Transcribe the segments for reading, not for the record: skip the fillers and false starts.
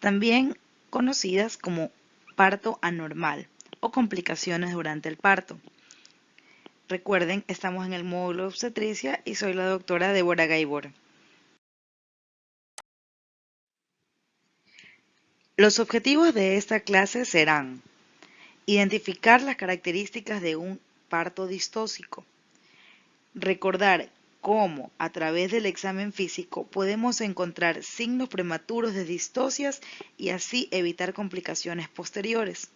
también conocidas como parto anormal o complicaciones durante el parto. Recuerden, estamos en el módulo de obstetricia y soy la doctora Débora Gaibor. Los objetivos de esta clase serán identificar las características de un parto distóxico, recordar cómo a través del examen físico podemos encontrar signos prematuros de distocias y así evitar complicaciones posteriores.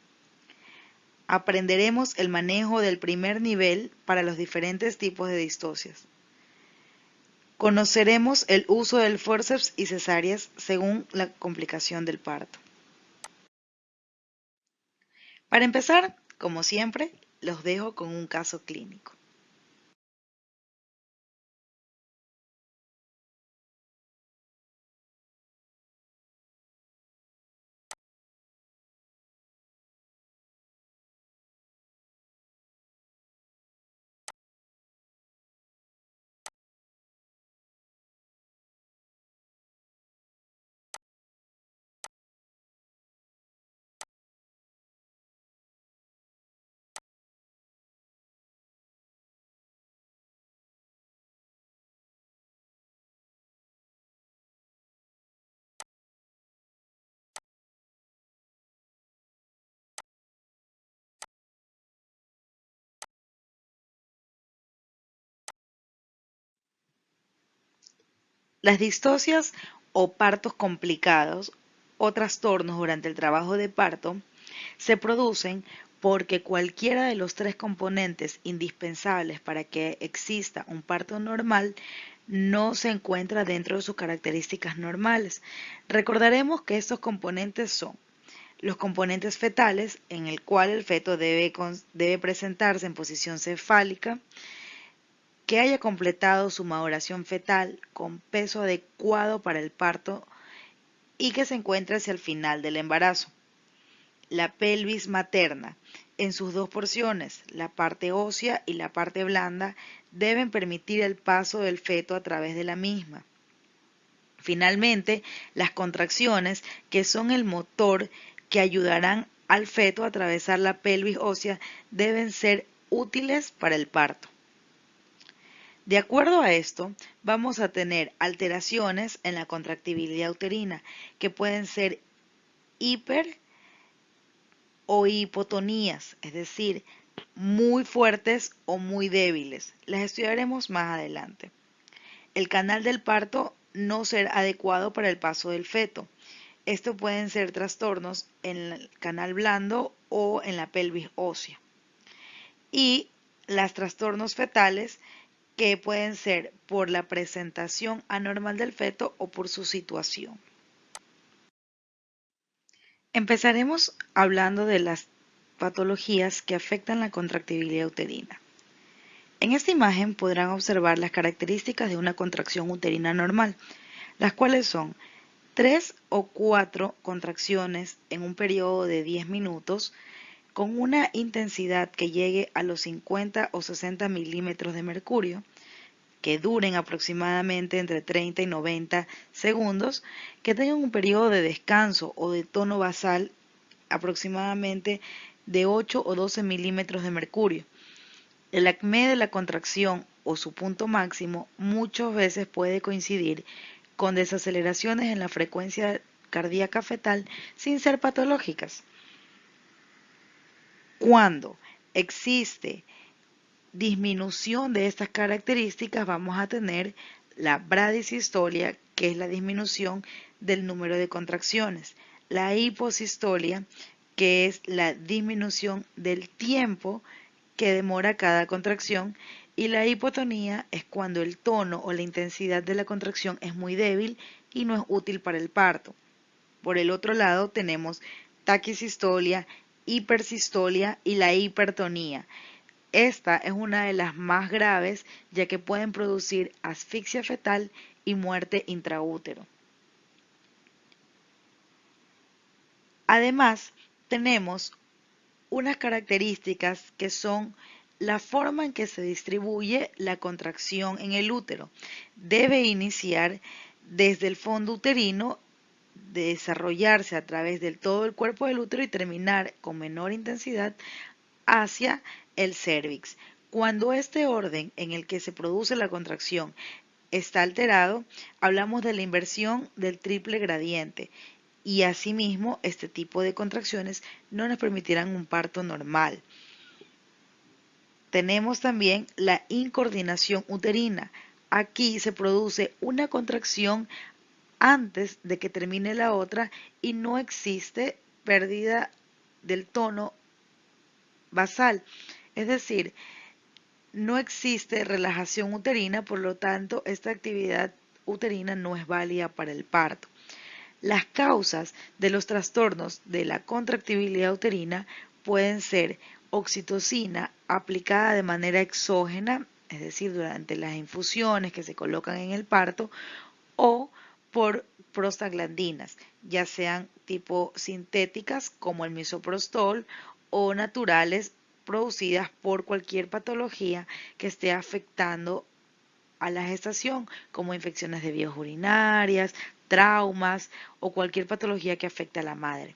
Aprenderemos el manejo del primer nivel para los diferentes tipos de distocias. Conoceremos el uso del forceps y cesáreas según la complicación del parto. Para empezar, como siempre, los dejo con un caso clínico. Las distocias o partos complicados o trastornos durante el trabajo de parto se producen porque cualquiera de los tres componentes indispensables para que exista un parto normal no se encuentra dentro de sus características normales. Recordaremos que estos componentes son los componentes fetales, en el cual el feto debe presentarse en posición cefálica, que haya completado su maduración fetal con peso adecuado para el parto y que se encuentre hacia el final del embarazo. La pelvis materna, en sus dos porciones, la parte ósea y la parte blanda, deben permitir el paso del feto a través de la misma. Finalmente, las contracciones, que son el motor que ayudarán al feto a atravesar la pelvis ósea, deben ser útiles para el parto. De acuerdo a esto, vamos a tener alteraciones en la contractibilidad uterina, que pueden ser hiper o hipotonías, es decir, muy fuertes o muy débiles. Las estudiaremos más adelante. El canal del parto no ser adecuado para el paso del feto. Estos pueden ser trastornos en el canal blando o en la pelvis ósea. Y los trastornos fetales, que pueden ser por la presentación anormal del feto o por su situación. Empezaremos hablando de las patologías que afectan la contractibilidad uterina. En esta imagen podrán observar las características de una contracción uterina normal, las cuales son 3 o 4 contracciones en un periodo de 10 minutos con una intensidad que llegue a los 50 o 60 milímetros de mercurio, que duren aproximadamente entre 30 y 90 segundos, que tengan un periodo de descanso o de tono basal aproximadamente de 8 o 12 milímetros de mercurio. El acné de la contracción o su punto máximo muchas veces puede coincidir con desaceleraciones en la frecuencia cardíaca fetal sin ser patológicas. Cuando existe disminución de estas características, vamos a tener la bradisistolia, que es la disminución del número de contracciones, la hiposistolia, que es la disminución del tiempo que demora cada contracción, y la hipotonía es cuando el tono o la intensidad de la contracción es muy débil y no es útil para el parto. Por el otro lado tenemos taquisistolia, hipersistolia y la hipertonía. Esta es una de las más graves, ya que pueden producir asfixia fetal y muerte intraútero. Además, tenemos unas características que son la forma en que se distribuye la contracción en el útero. Debe iniciar desde el fondo uterino desarrollarse a través del todo el cuerpo del útero y terminar con menor intensidad hacia el cérvix. Cuando este orden en el que se produce la contracción está alterado, hablamos de la inversión del triple gradiente y asimismo este tipo de contracciones no nos permitirán un parto normal. Tenemos también la incoordinación uterina. Aquí se produce una contracción antes de que termine la otra y no existe pérdida del tono basal. Es decir, no existe relajación uterina, por lo tanto, esta actividad uterina no es válida para el parto. Las causas de los trastornos de la contractibilidad uterina pueden ser oxitocina aplicada de manera exógena, es decir, durante las infusiones que se colocan en el parto, o por prostaglandinas, ya sean tipo sintéticas como el misoprostol o naturales producidas por cualquier patología que esté afectando a la gestación, como infecciones de vías urinarias, traumas o cualquier patología que afecte a la madre.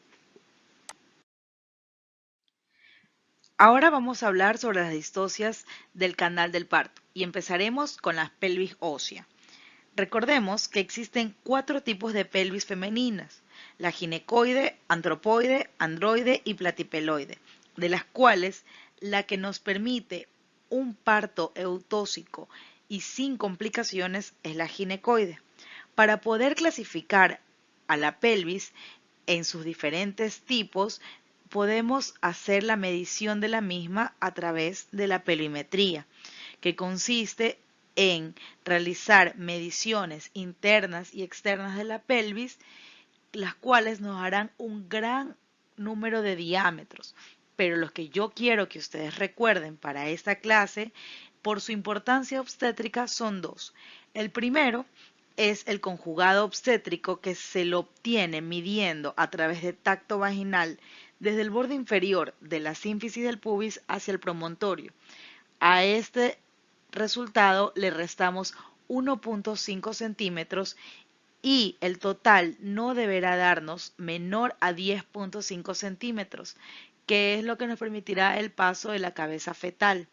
Ahora vamos a hablar sobre las distocias del canal del parto y empezaremos con la pelvis ósea. Recordemos que existen 4 tipos de pelvis femeninas: la ginecoide, antropoide, androide y platipeloide, de las cuales la que nos permite un parto eutóxico y sin complicaciones es la ginecoide. Para poder clasificar a la pelvis en sus diferentes tipos, podemos hacer la medición de la misma a través de la pelvimetría, que consiste en realizar mediciones internas y externas de la pelvis, las cuales nos harán un gran número de diámetros. Pero los que yo quiero que ustedes recuerden para esta clase, por su importancia obstétrica, son 2. El primero es el conjugado obstétrico, que se lo obtiene midiendo a través de tacto vaginal desde el borde inferior de la sínfisis del pubis hacia el promontorio. A este resultado le restamos 1.5 centímetros y el total no deberá darnos menor a 10.5 centímetros, que es lo que nos permitirá el paso de la cabeza fetal.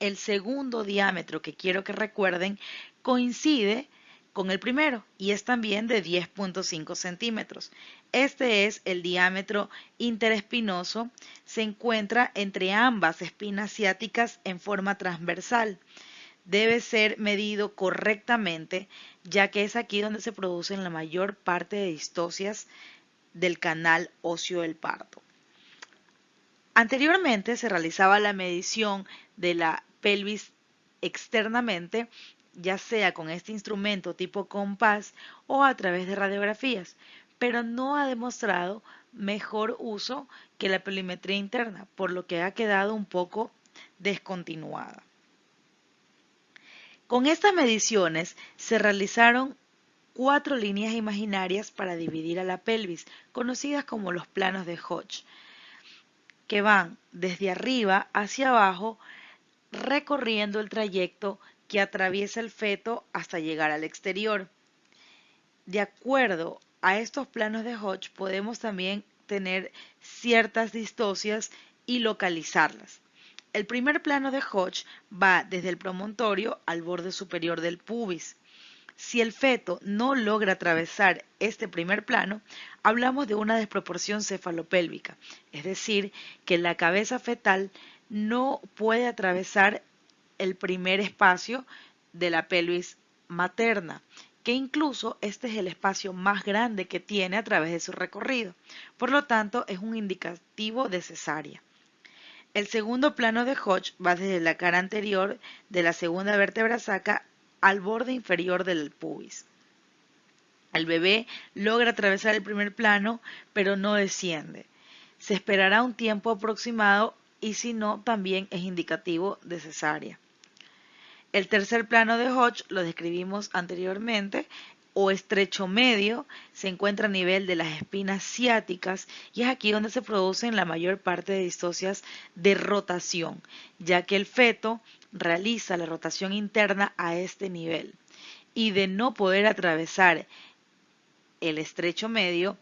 El segundo diámetro que quiero que recuerden coincide con el primero y es también de 10.5 centímetros. Este es el diámetro interespinoso, se encuentra entre ambas espinas ciáticas en forma transversal. Debe ser medido correctamente, ya que es aquí donde se producen la mayor parte de distocias del canal óseo del parto. Anteriormente se realizaba la medición de la pelvis externamente, ya sea con este instrumento tipo compás o a través de radiografías, pero no ha demostrado mejor uso que la pelvimetría interna, por lo que ha quedado un poco descontinuada. Con estas mediciones se realizaron 4 líneas imaginarias para dividir a la pelvis, conocidas como los planos de Hodge, que van desde arriba hacia abajo, recorriendo el trayecto que atraviesa el feto hasta llegar al exterior. De acuerdo a estos planos de Hodge, podemos también tener ciertas distocias y localizarlas. El primer plano de Hodge va desde el promontorio al borde superior del pubis. Si el feto no logra atravesar este primer plano, hablamos de una desproporción cefalopélvica, es decir, que la cabeza fetal no puede atravesar el primer espacio de la pelvis materna, que incluso este es el espacio más grande que tiene a través de su recorrido. Por lo tanto, es un indicativo de cesárea. El segundo plano de Hodge va desde la cara anterior de la segunda vértebra sacra al borde inferior del pubis. El bebé logra atravesar el primer plano, pero no desciende. Se esperará un tiempo aproximado y si no, también es indicativo de cesárea. El tercer plano de Hodge lo describimos anteriormente, o estrecho medio, se encuentra a nivel de las espinas ciáticas y es aquí donde se producen la mayor parte de distocias de rotación, ya que el feto realiza la rotación interna a este nivel y de no poder atravesar el estrecho medio,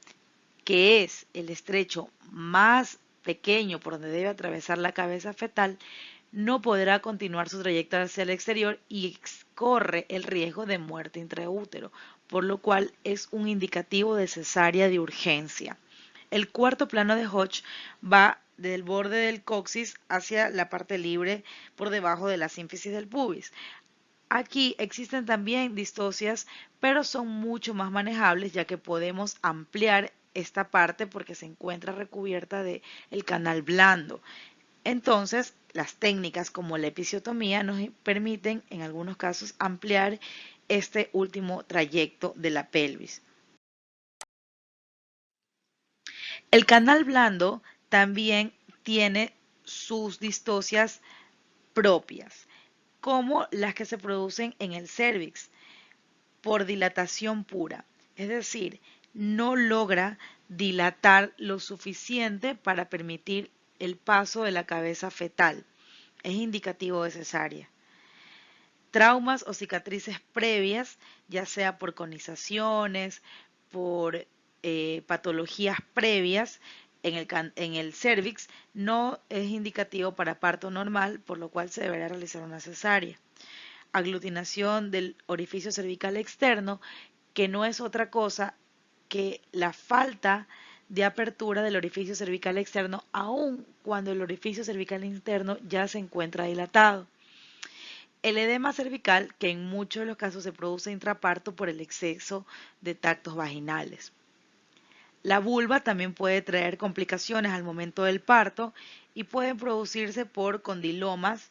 que es el estrecho más pequeño por donde debe atravesar la cabeza fetal, no podrá continuar su trayectoria hacia el exterior y corre el riesgo de muerte intraútero, por lo cual es un indicativo de cesárea de urgencia. El cuarto plano de Hodge va del borde del coxis hacia la parte libre por debajo de la sínfisis del pubis. Aquí existen también distocias, pero son mucho más manejables ya que podemos ampliar esta parte porque se encuentra recubierta del canal blando. Entonces, las técnicas como la episiotomía nos permiten en algunos casos ampliar este último trayecto de la pelvis. El canal blando también tiene sus distocias propias, como las que se producen en el cérvix por dilatación pura, es decir, no logra dilatar lo suficiente para permitir el paso de la cabeza fetal. Es indicativo de cesárea. Traumas o cicatrices previas, ya sea por conizaciones, por patologías previas en el cérvix, no es indicativo para parto normal, por lo cual se deberá realizar una cesárea. Aglutinación del orificio cervical externo, que no es otra cosa que la falta de apertura del orificio cervical externo, aun cuando el orificio cervical interno ya se encuentra dilatado. El edema cervical, que en muchos de los casos se produce intraparto por el exceso de tactos vaginales. La vulva también puede traer complicaciones al momento del parto y pueden producirse por condilomas,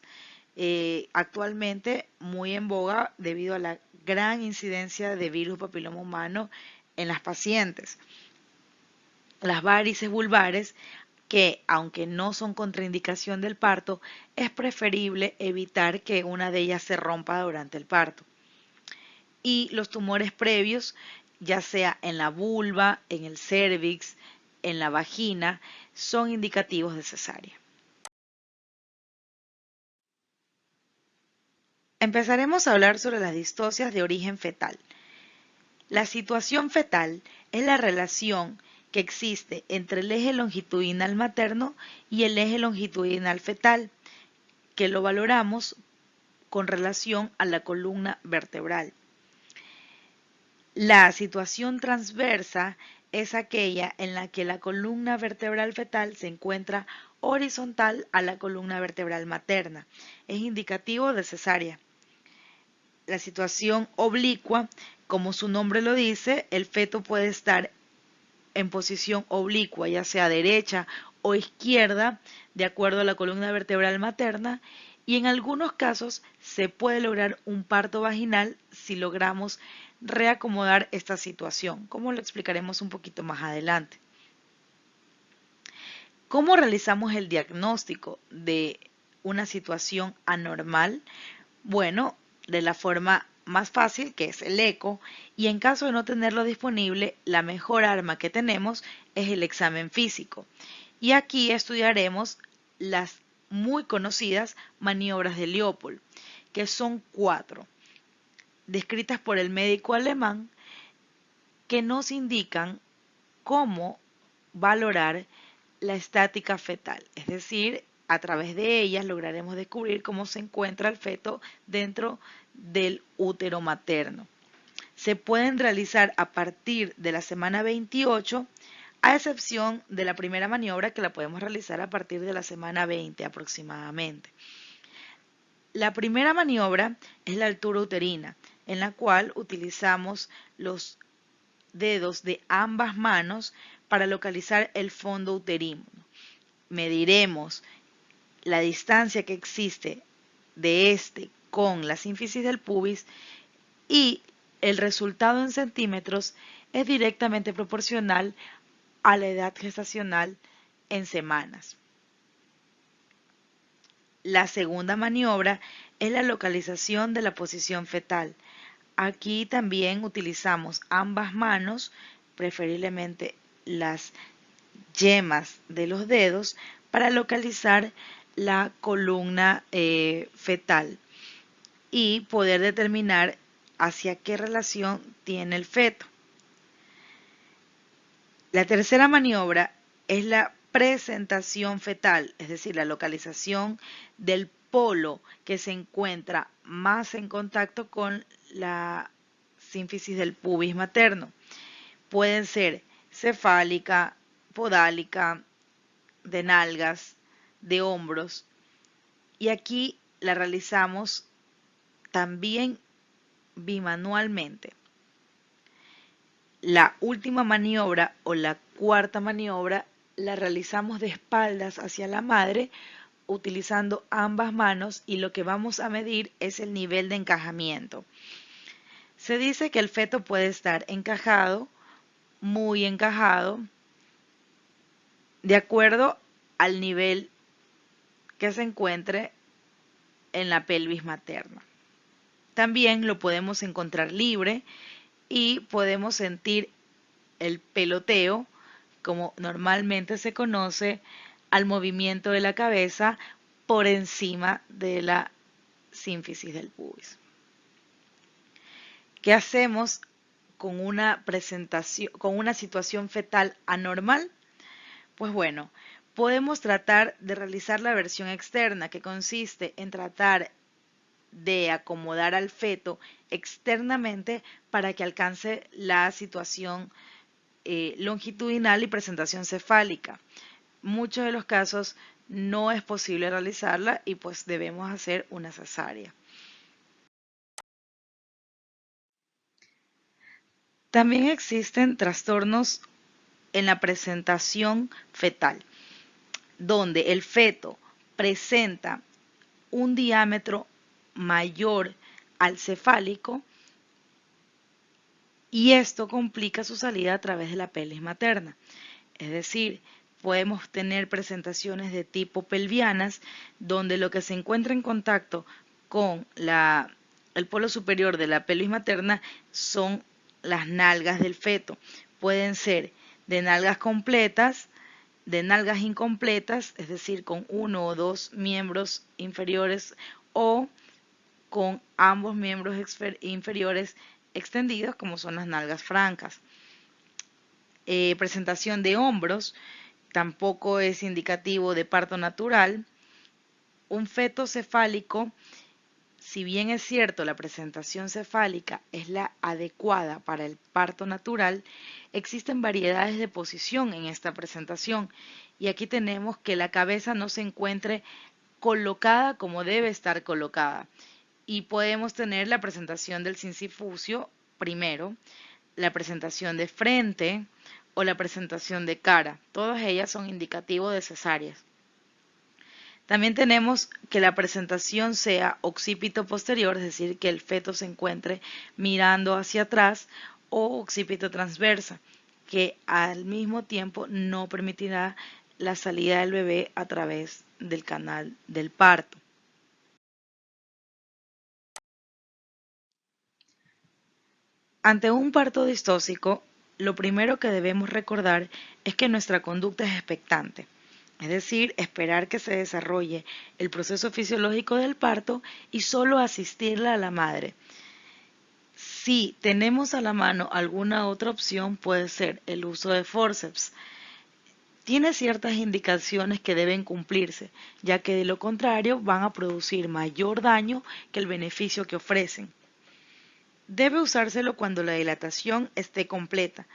actualmente muy en boga debido a la gran incidencia de virus papiloma humano en las pacientes. Las varices vulvares, que aunque no son contraindicación del parto, es preferible evitar que una de ellas se rompa durante el parto. Y los tumores previos, ya sea en la vulva, en el cérvix, en la vagina, son indicativos de cesárea. Empezaremos a hablar sobre las distocias de origen fetal. La situación fetal es la relación que existe entre el eje longitudinal materno y el eje longitudinal fetal, que lo valoramos con relación a la columna vertebral. La situación transversa es aquella en la que la columna vertebral fetal se encuentra horizontal a la columna vertebral materna. Es indicativo de cesárea. La situación oblicua, como su nombre lo dice, el feto puede estar en posición oblicua, ya sea derecha o izquierda, de acuerdo a la columna vertebral materna, y en algunos casos se puede lograr un parto vaginal si logramos reacomodar esta situación, como lo explicaremos un poquito más adelante. ¿Cómo realizamos el diagnóstico de una situación anormal? Bueno, de la forma más fácil, que es el eco, y en caso de no tenerlo disponible, la mejor arma que tenemos es el examen físico. Y aquí estudiaremos las muy conocidas maniobras de Leopold, que son 4, descritas por el médico alemán, que nos indican cómo valorar la estática fetal, es decir, a través de ellas lograremos descubrir cómo se encuentra el feto dentro del útero materno. Se pueden realizar a partir de la semana 28, a excepción de la primera maniobra que la podemos realizar a partir de la semana 20 aproximadamente. La primera maniobra es la altura uterina, en la cual utilizamos los dedos de ambas manos para localizar el fondo uterino. Mediremos la distancia que existe de este con la sínfisis del pubis y el resultado en centímetros es directamente proporcional a la edad gestacional en semanas. La segunda maniobra es la localización de la posición fetal. Aquí también utilizamos ambas manos, preferiblemente las yemas de los dedos, para localizar la columna fetal y poder determinar hacia qué relación tiene el feto. La tercera maniobra es la presentación fetal, es decir, la localización del polo que se encuentra más en contacto con la sínfisis del pubis materno. Pueden ser cefálica, podálica, de nalgas, de hombros. Y aquí la realizamos también bimanualmente. La última maniobra o la cuarta maniobra la realizamos de espaldas hacia la madre utilizando ambas manos y lo que vamos a medir es el nivel de encajamiento. Se dice que el feto puede estar encajado, muy encajado, de acuerdo al nivel que se encuentre en la pelvis materna. También lo podemos encontrar libre y podemos sentir el peloteo, como normalmente se conoce, al movimiento de la cabeza por encima de la sínfisis del pubis. ¿Qué hacemos con una situación fetal anormal? Pues bueno, podemos tratar de realizar la versión externa, que consiste en tratar de acomodar al feto externamente para que alcance la situación longitudinal y presentación cefálica. Muchos de los casos no es posible realizarla y pues debemos hacer una cesárea. También existen trastornos en la presentación fetal, donde el feto presenta un diámetro mayor al cefálico y esto complica su salida a través de la pelvis materna. Es decir, podemos tener presentaciones de tipo pelvianas, donde lo que se encuentra en contacto con el polo superior de la pelvis materna son las nalgas del feto. Pueden ser de nalgas completas, de nalgas incompletas, es decir, con uno o dos miembros inferiores o con ambos miembros inferiores extendidos, como son las nalgas francas. Presentación de hombros, tampoco es indicativo de parto natural. Un feto cefálico, si bien es cierto la presentación cefálica es la adecuada para el parto natural, existen variedades de posición en esta presentación y aquí tenemos que la cabeza no se encuentre colocada como debe estar colocada y podemos tener la presentación del sincifucio primero, la presentación de frente o la presentación de cara. Todas ellas son indicativos de cesáreas. También tenemos que la presentación sea occipito posterior, es decir, que el feto se encuentre mirando hacia atrás, o occipito transversa, que al mismo tiempo no permitirá la salida del bebé a través del canal del parto. Ante un parto distóxico, lo primero que debemos recordar es que nuestra conducta es expectante, es decir, esperar que se desarrolle el proceso fisiológico del parto y solo asistirla a la madre. Si tenemos a la mano alguna otra opción, puede ser el uso de forceps. Tiene ciertas indicaciones que deben cumplirse, ya que de lo contrario van a producir mayor daño que el beneficio que ofrecen. Debe usárselo cuando la dilatación esté completa,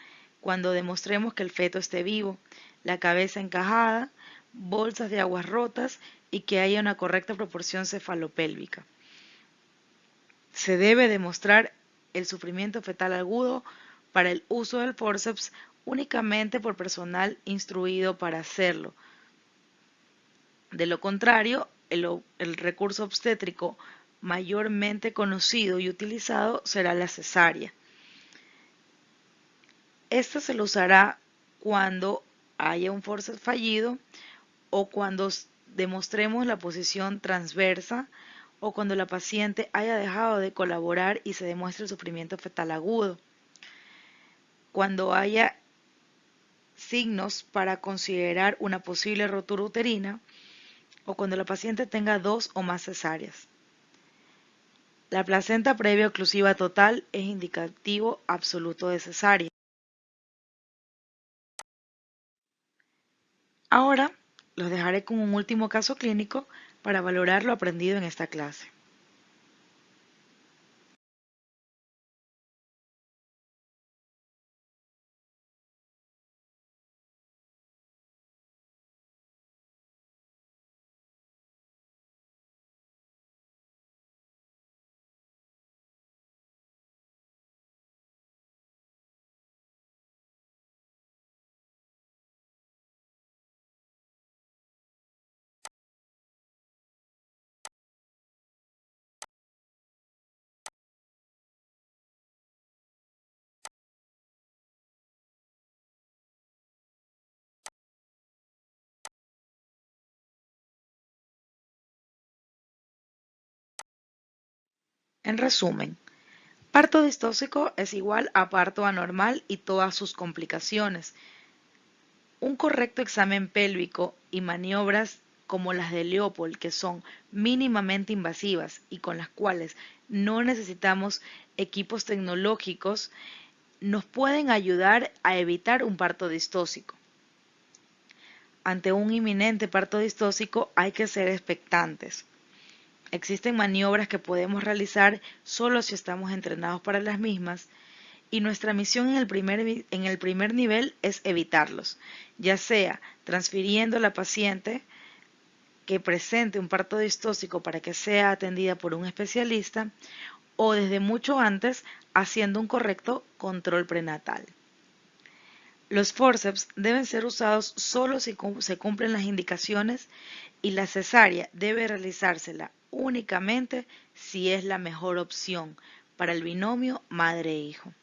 cuando demostremos que el feto esté vivo, la cabeza encajada, bolsas de aguas rotas y que haya una correcta proporción cefalopélvica. Se debe demostrar el sufrimiento fetal agudo para el uso del forceps únicamente por personal instruido para hacerlo. De lo contrario, el recurso obstétrico mayormente conocido y utilizado será la cesárea. Esta se lo usará cuando haya un forceps fallido o cuando demostremos la posición transversa o cuando la paciente haya dejado de colaborar y se demuestre el sufrimiento fetal agudo. Cuando haya signos para considerar una posible rotura uterina o cuando la paciente tenga 2 o más cesáreas. La placenta previa oclusiva total es indicativo absoluto de cesárea. Ahora los dejaré con un último caso clínico para valorar lo aprendido en esta clase. En resumen, parto distóxico es igual a parto anormal y todas sus complicaciones. Un correcto examen pélvico y maniobras como las de Leopold, que son mínimamente invasivas y con las cuales no necesitamos equipos tecnológicos, nos pueden ayudar a evitar un parto distóxico. Ante un inminente parto distóxico hay que ser expectantes. Existen maniobras que podemos realizar solo si estamos entrenados para las mismas y nuestra misión en el primer nivel es evitarlos, ya sea transfiriendo a la paciente que presente un parto distóxico para que sea atendida por un especialista o desde mucho antes haciendo un correcto control prenatal. Los forceps deben ser usados solo si se cumplen las indicaciones y la cesárea debe realizársela únicamente si es la mejor opción para el binomio madre-hijo.